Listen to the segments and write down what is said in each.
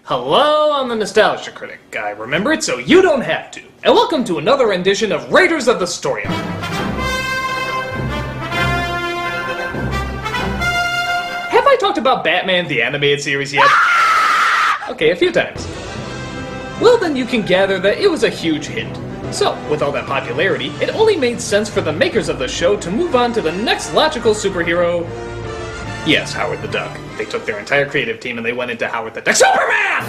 Hello, I'm the Nostalgia Critic. I remember it so you don't have to. And welcome to another rendition of Raiders of the Story Arc. Have I talked about Batman the Animated Series yet? Okay, a few times. Well, then you can gather that it was a huge hit. So, with all that popularity, it only made sense for the makers of the show to move on to the next logical superhero. Yes, Howard the Duck. They took their entire creative team and they went into Howard the Duck. Superman!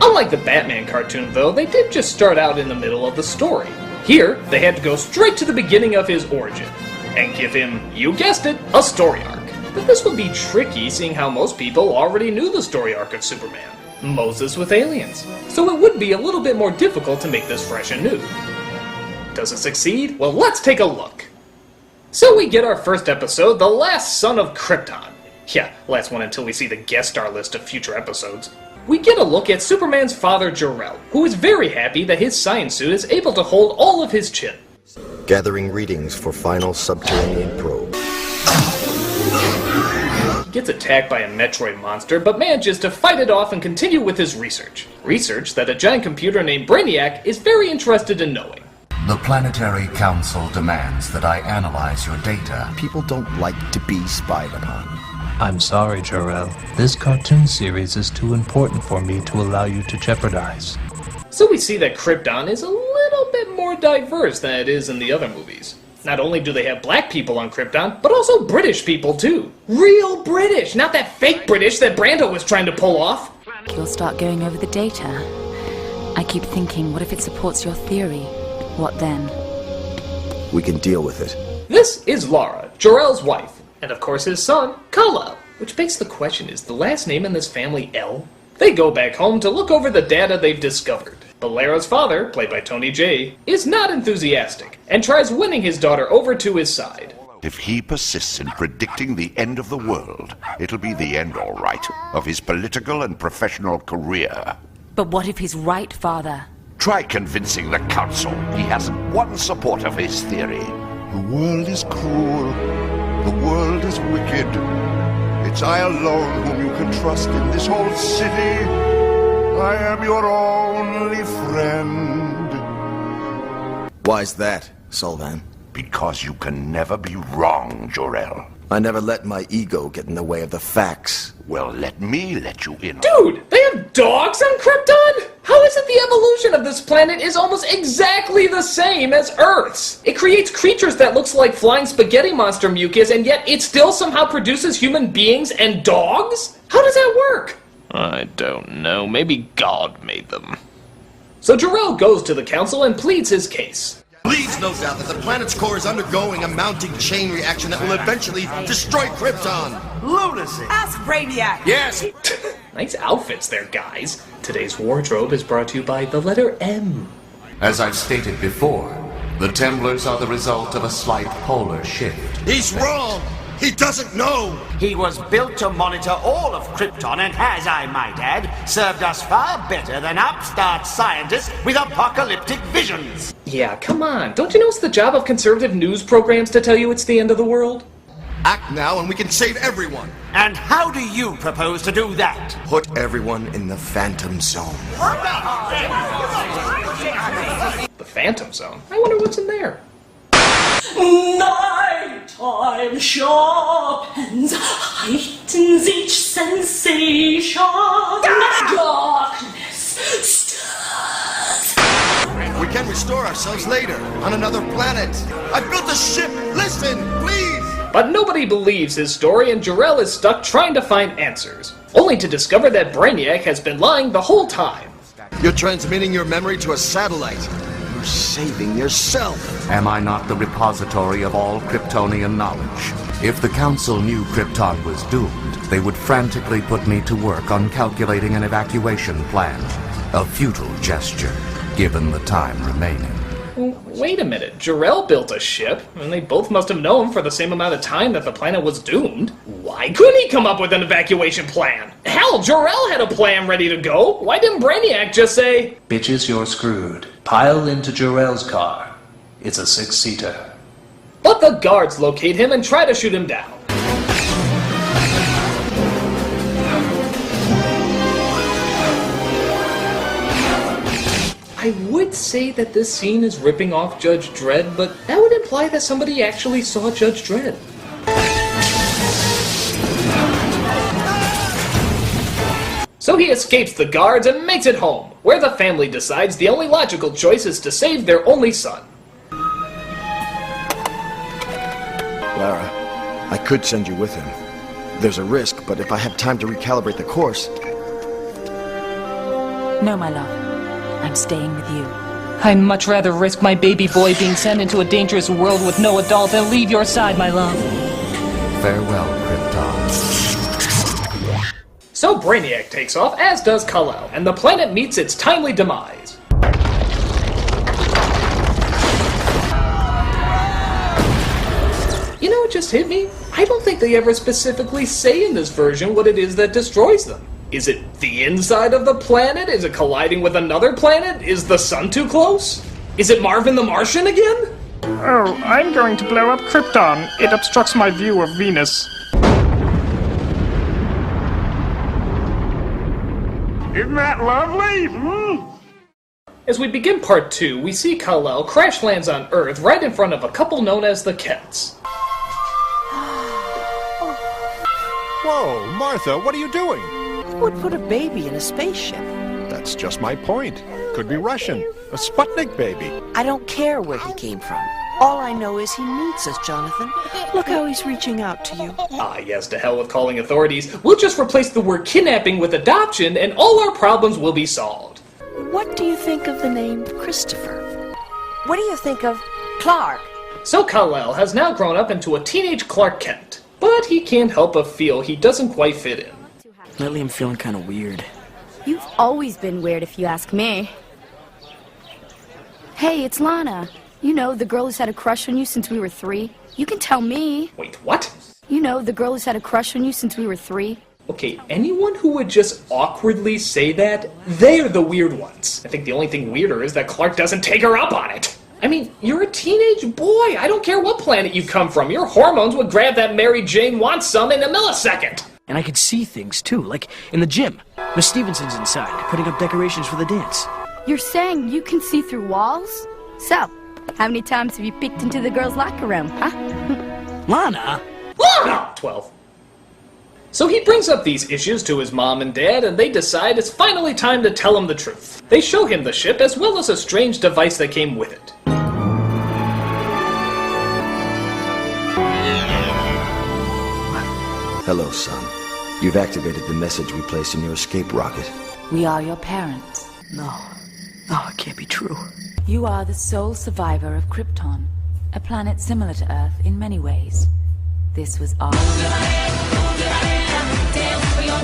Unlike the Batman cartoon, though, they did just start out in the middle of the story. Here, they had to go straight to the beginning of his origin, and give him, you guessed it, a story arc. But this would be tricky, seeing how most people already knew the story arc of Superman. Moses with aliens. So it would be a little bit more difficult to make this fresh and new. Does it succeed? Well, let's take a look. So we get our first episode, The Last Son of Krypton. Yeah, last one until we see the guest star list of future episodes. We get a look at Superman's father, Jor-El, who is very happy that his science suit is able to hold all of his chip. Gathering readings for final subterranean probe. He gets attacked by a Metroid monster, but manages to fight it off and continue with his research. Research that a giant computer named Brainiac is very interested in knowing. The Planetary Council demands that I analyze your data. People don't like to be spied upon. I'm sorry, Jor-El. This cartoon series is too important for me to allow you to jeopardize. So we see that Krypton is a little bit more diverse than it is in the other movies. Not only do they have black people on Krypton, but also British people too. Real British, not that fake British that Brando was trying to pull off. You'll start going over the data. I keep thinking, what if it supports your theory? What then? We can deal with it. This is Lara, Jor-El's wife, and of course his son, Kal-El. Which begs the question, is the last name in this family El? They go back home to look over the data they've discovered. But Lara's father, played by Tony Jay, is not enthusiastic, and tries winning his daughter over to his side. If he persists in predicting the end of the world, it'll be the end, all right, of his political and professional career. But what if he's right, Father? Try convincing the council. He hasn't one support of his theory. The world is cruel. The world is wicked. It's I alone whom you can trust in this whole city. I am your only friend. Why's that, Solvan? Because you can never be wrong, Jor-El. I never let my ego get in the way of the facts. Well, let me let you in. Dude, they have dogs on Krypton? How is it the evolution of this planet is almost exactly the same as Earth's? It creates creatures that looks like flying spaghetti monster mucus, and yet it still somehow produces human beings and dogs? How does that work? I don't know. Maybe God made them. So Jor-El goes to the council and pleads his case. Please no doubt that the planet's core is undergoing a mounting chain reaction that will eventually destroy Krypton. Lunacy! Ask Brainiac! Yes! Nice outfits there, guys. Today's wardrobe is brought to you by the letter M. As I've stated before, the Temblars are the result of a slight polar shift. He's wrong! He doesn't know! He was built to monitor all of Krypton and has, I might add, served us far better than upstart scientists with apocalyptic visions. Yeah, come on. Don't you know it's the job of conservative news programs to tell you it's the end of the world? Act now and we can save everyone! And how do you propose to do that? Put everyone in the Phantom Zone. The Phantom Zone? I wonder what's in there. Nighttime sharpens, heightens each sensation. Darkness stirs. We can restore ourselves later, on another planet. I built a ship! Listen, please! But nobody believes his story, and Jor-El is stuck trying to find answers, only to discover that Brainiac has been lying the whole time. You're transmitting your memory to a satellite. You're saving yourself. Am I not the repository of all Kryptonian knowledge? If the Council knew Krypton was doomed, they would frantically put me to work on calculating an evacuation plan. A futile gesture, given the time remaining. Wait a minute, Jor-El built a ship, and they both must have known for the same amount of time that the planet was doomed. Why couldn't he come up with an evacuation plan? Hell, Jor-El had a plan ready to go. Why didn't Brainiac just say, Bitches, you're screwed. Pile into Jor-El's car. It's a 6-seater. But the guards locate him and try to shoot him down. I would say that this scene is ripping off Judge Dredd, but that would imply that somebody actually saw Judge Dredd. So he escapes the guards and makes it home, where the family decides the only logical choice is to save their only son. Lara, I could send you with him. There's a risk, but if I have time to recalibrate the course... No, my love. I'm staying with you. I'd much rather risk my baby boy being sent into a dangerous world with no adult than leave your side, my love. Farewell, Krypton. So Brainiac takes off, as does Kal-El, and the planet meets its timely demise. You know what just hit me? I don't think they ever specifically say in this version what it is that destroys them. Is it the inside of the planet? Is it colliding with another planet? Is the sun too close? Is it Marvin the Martian again? Oh, I'm going to blow up Krypton. It obstructs my view of Venus. Isn't that lovely? As we begin part 2, we see Kal-El crash lands on Earth right in front of a couple known as the Kents. Whoa, Martha, what are you doing? Who would put a baby in a spaceship? That's just my point. Could be Russian. A Sputnik baby. I don't care where he came from. All I know is he needs us, Jonathan. Look how he's reaching out to you. Ah, yes, to hell with calling authorities. We'll just replace the word kidnapping with adoption, and all our problems will be solved. What do you think of the name Christopher? What do you think of Clark? So Kal-El has now grown up into a teenage Clark Kent, but he can't help but feel he doesn't quite fit in. Lately I'm feeling kind of weird. You've always been weird if you ask me. Hey, it's Lana. You know, the girl who's had a crush on you since we were 3. You can tell me. Wait, what? You know, the girl who's had a crush on you since we were 3. Okay, anyone who would just awkwardly say that, they're the weird ones. I think the only thing weirder is that Clark doesn't take her up on it. I mean, you're a teenage boy. I don't care what planet you come from. Your hormones would grab that Mary Jane wants some in a millisecond. And I could see things, too, like in the gym. Miss Stevenson's inside, putting up decorations for the dance. You're saying you can see through walls? So, how many times have you peeked into the girls' locker room, huh? Lana? Lana! 12. So he brings up these issues to his mom and dad, and they decide it's finally time to tell him the truth. They show him the ship, as well as a strange device that came with it. Hello, son. You've activated the message we placed in your escape rocket. We are your parents. No, it can't be true. You are the sole survivor of Krypton, a planet similar to Earth in many ways. This was our...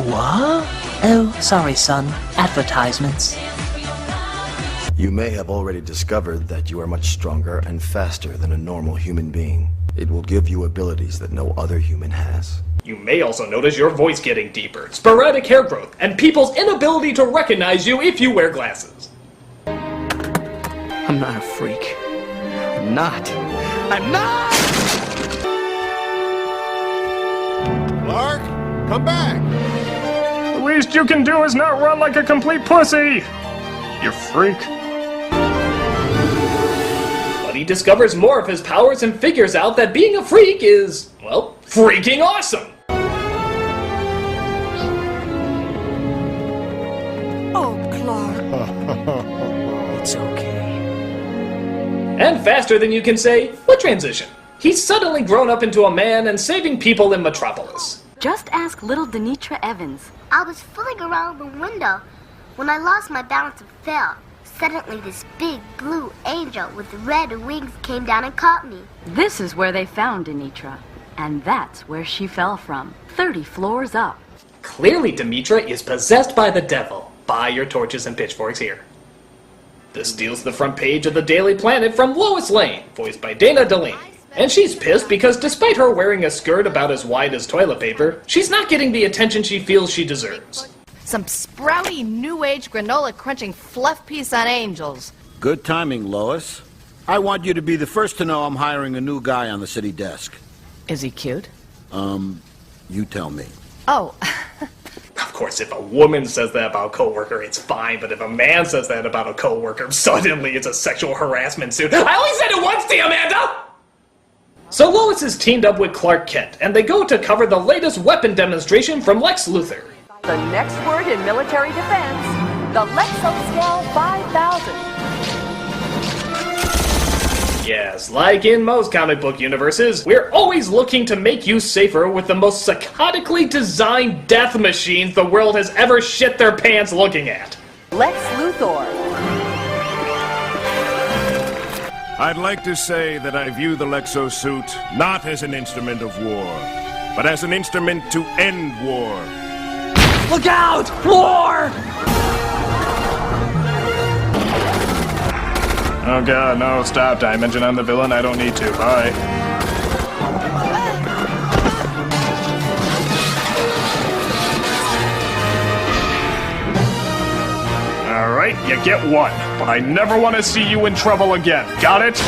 What? Oh, sorry, son. Advertisements. You may have already discovered that you are much stronger and faster than a normal human being. It will give you abilities that no other human has. You may also notice your voice getting deeper, sporadic hair growth, and people's inability to recognize you if you wear glasses. I'm not a freak. I'm not. Clark, come back! The least you can do is not run like a complete pussy! You freak. But he discovers more of his powers and figures out that being a freak is, well, freaking awesome! Oh, Clark. It's okay. And faster than you can say, what transition? He's suddenly grown up into a man and saving people in Metropolis. Just ask little Denitra Evans. I was fooling around the window when I lost my balance and fell. Suddenly this big blue angel with red wings came down and caught me. This is where they found Denitra, and that's where she fell from, 30 floors up. Clearly Demetra is possessed by the devil. Buy your torches and pitchforks here. This steals the front page of the Daily Planet from Lois Lane, voiced by Dana Delaney. And she's pissed because despite her wearing a skirt about as wide as toilet paper, she's not getting the attention she feels she deserves. Some sprouty, new-age, granola-crunching fluff piece on angels. Good timing, Lois. I want you to be the first to know I'm hiring a new guy on the city desk. Is he cute? You tell me. Oh. Of course, if a woman says that about a coworker, it's fine, but if a man says that about a coworker, suddenly it's a sexual harassment suit. I only said it once to you, Amanda! So Lois is teamed up with Clark Kent, and they go to cover the latest weapon demonstration from Lex Luthor. The next word in military defense, the Lexoscale 5000. Yes, like in most comic book universes, we're always looking to make you safer with the most psychotically designed death machines the world has ever shit their pants looking at. Lex Luthor. I'd like to say that I view the Lexosuit not as an instrument of war, but as an instrument to end war. Look out! War! Oh god, no, stop. Dimension on the villain, I don't need to. Bye. Alright, you get one, but I never want to see you in trouble again. Got it?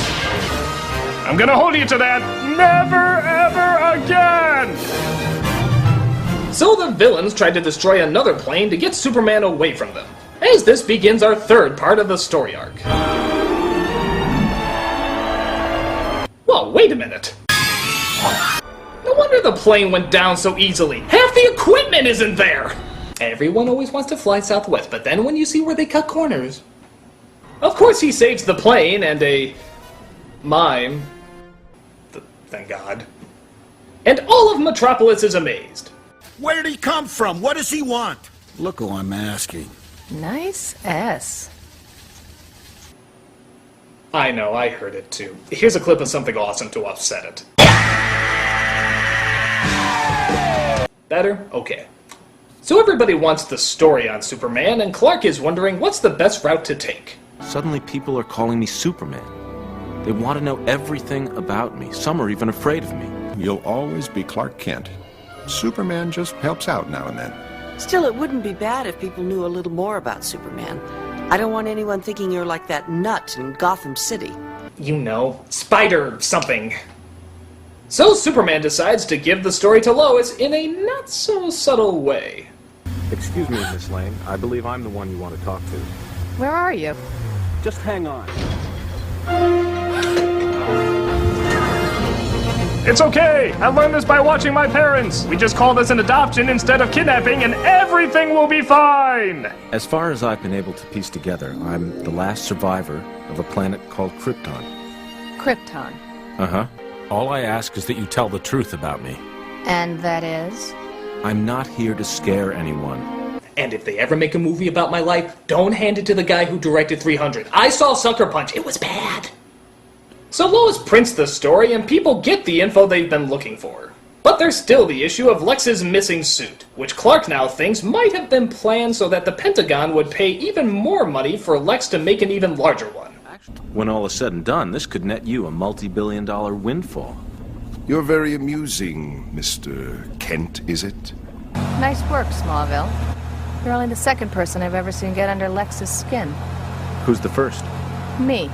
I'm gonna hold you to that. Never ever again! So the villains tried to destroy another plane to get Superman away from them, as this begins our third part of the story arc. Whoa, wait a minute. No wonder the plane went down so easily. Half the equipment isn't there! Everyone always wants to fly southwest, but then when you see where they cut corners... Of course he saves the plane and a... mime. Thank God. And all of Metropolis is amazed. Where did he come from? What does he want? Look who I'm asking. Nice S. I know, I heard it too. Here's a clip of something awesome to offset it. Better? Okay. So everybody wants the story on Superman, and Clark is wondering what's the best route to take. Suddenly people are calling me Superman. They want to know everything about me. Some are even afraid of me. You'll always be Clark Kent. Superman just helps out now and then. Still, it wouldn't be bad if people knew a little more about Superman. I don't want anyone thinking you're like that nut in Gotham City. You know, Spider something. So Superman decides to give the story to Lois in a not-so-subtle way. Excuse me, Miss Lane. I believe I'm the one you want to talk to. Where are you? Just hang on. It's okay! I learned this by watching my parents! We just call this an adoption instead of kidnapping and everything will be fine! As far as I've been able to piece together, I'm the last survivor of a planet called Krypton. Krypton. Uh-huh. All I ask is that you tell the truth about me. And that is? I'm not here to scare anyone. And if they ever make a movie about my life, don't hand it to the guy who directed 300. I saw Sucker Punch. It was bad. So Lois prints the story and people get the info they've been looking for. But there's still the issue of Lex's missing suit, which Clark now thinks might have been planned so that the Pentagon would pay even more money for Lex to make an even larger one. When all is said and done, this could net you a multi-billion-dollar windfall. You're very amusing, Mr. Kent, is it? Nice work, Smallville. You're only the second person I've ever seen get under Lex's skin. Who's the first? Me,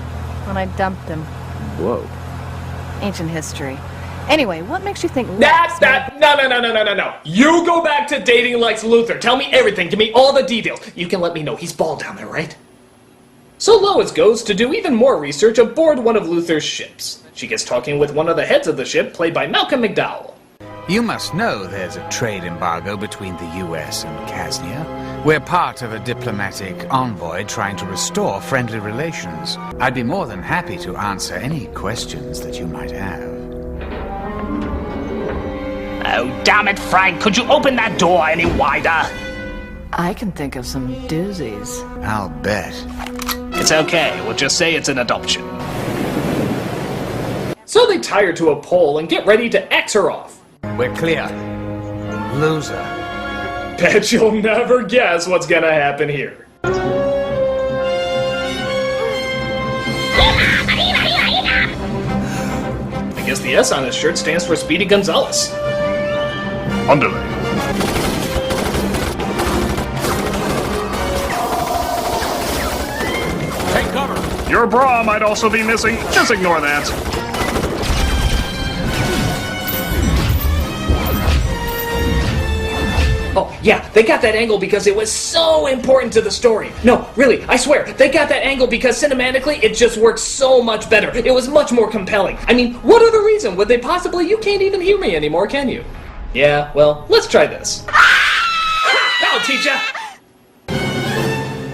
when I dumped him. Whoa. Ancient history. Anyway, what makes you think No. You go back to dating Lex Luthor. Tell me everything. Give me all the details. You can let me know he's bald down there, right? So Lois goes to do even more research aboard one of Luthor's ships. She gets talking with one of the heads of the ship, played by Malcolm McDowell. You must know there's a trade embargo between the US and Casnia. We're part of a diplomatic envoy trying to restore friendly relations. I'd be more than happy to answer any questions that you might have. Oh, damn it, Frank. Could you open that door any wider? I can think of some doozies. I'll bet. It's okay. We'll just say it's an adoption. So they tie her to a pole and get ready to X her off. We're clear. Loser. Bet you'll never guess what's gonna happen here. I guess the S on his shirt stands for Speedy Gonzales. Underlay. Take cover! Your bra might also be missing. Just ignore that. Oh, Yeah, they got that angle because it was so important to the story. No, really, I swear, they got that angle because cinematically it just worked so much better. It was much more compelling. I mean, what other reason would they possibly... You can't even hear me anymore, can you? Yeah, well, let's try this. That'll teach ya!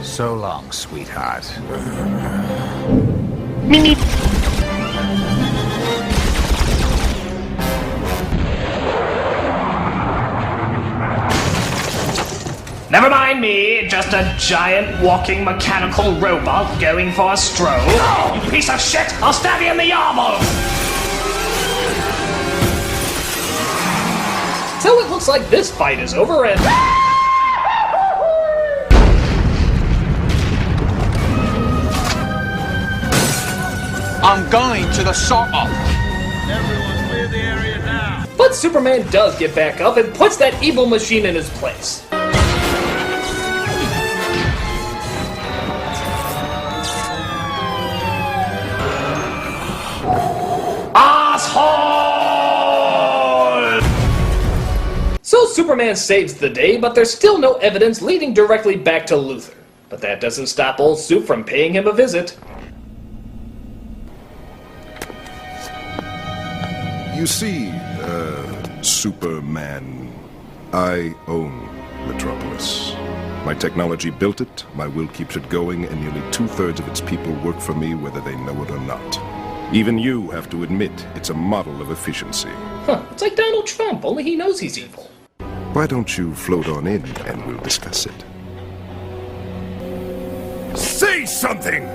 So long, sweetheart. Meep. Never mind me, just a giant walking mechanical robot going for a stroll. Oh, you piece of shit! I'll stab you in the elbow! So it looks like this fight is over and... I'm going to the sort-off. Everyone clear the area now. But Superman does get back up and puts that evil machine in his place. Asshole! So Superman saves the day, but there's still no evidence leading directly back to Luthor. But that doesn't stop old Soup from paying him a visit. You see, Superman, I own Metropolis. My technology built it, my will keeps it going, and nearly 2/3 of its people work for me whether they know it or not. Even you have to admit it's a model of efficiency. Huh, it's like Donald Trump, only he knows he's evil. Why don't you float on in and we'll discuss it? Say something!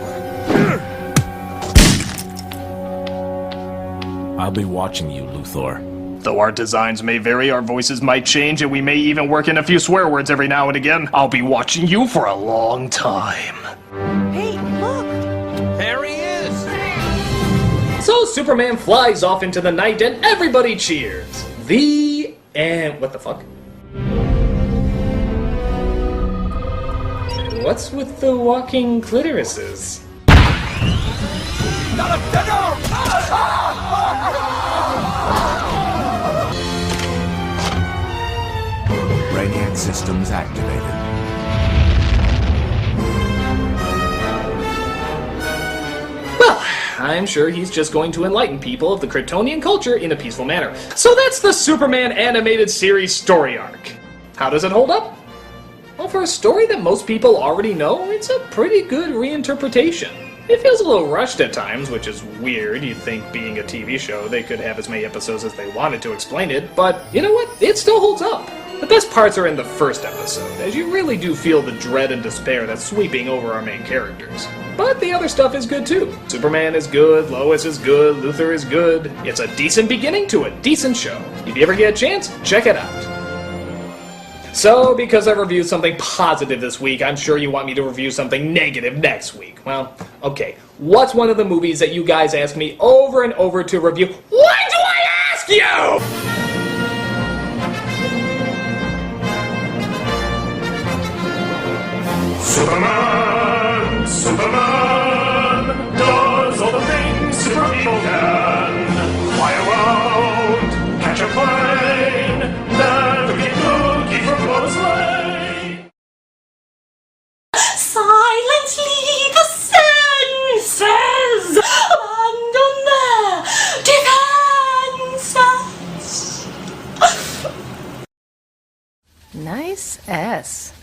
I'll be watching you, Luthor. Though our designs may vary, our voices might change, and we may even work in a few swear words every now and again, I'll be watching you for a long time. Hey, look! There he is! So Superman flies off into the night and everybody cheers. The end. What the fuck? What's with the walking clitorises? Brainiac systems activated. Well, I'm sure he's just going to enlighten people of the Kryptonian culture in a peaceful manner. So that's the Superman animated series story arc. How does it hold up? Well, for a story that most people already know, it's a pretty good reinterpretation. It feels a little rushed at times, which is weird. You'd think being a TV show, they could have as many episodes as they wanted to explain it, but you know what? It still holds up. The best parts are in the first episode, as you really do feel the dread and despair that's sweeping over our main characters. But the other stuff is good too. Superman is good, Lois is good, Luthor is good. It's a decent beginning to a decent show. If you ever get a chance, check it out. So, because I reviewed something positive this week, I'm sure you want me to review something negative next week. Well, okay. What's one of the movies that you guys ask me over and over to review? Why do I ask you? Superman, Superman, does all the things super people can. Fly around, catch a plane, navigate cookie from Lois Lane. Silently the senses abandon their defenses. Nice S.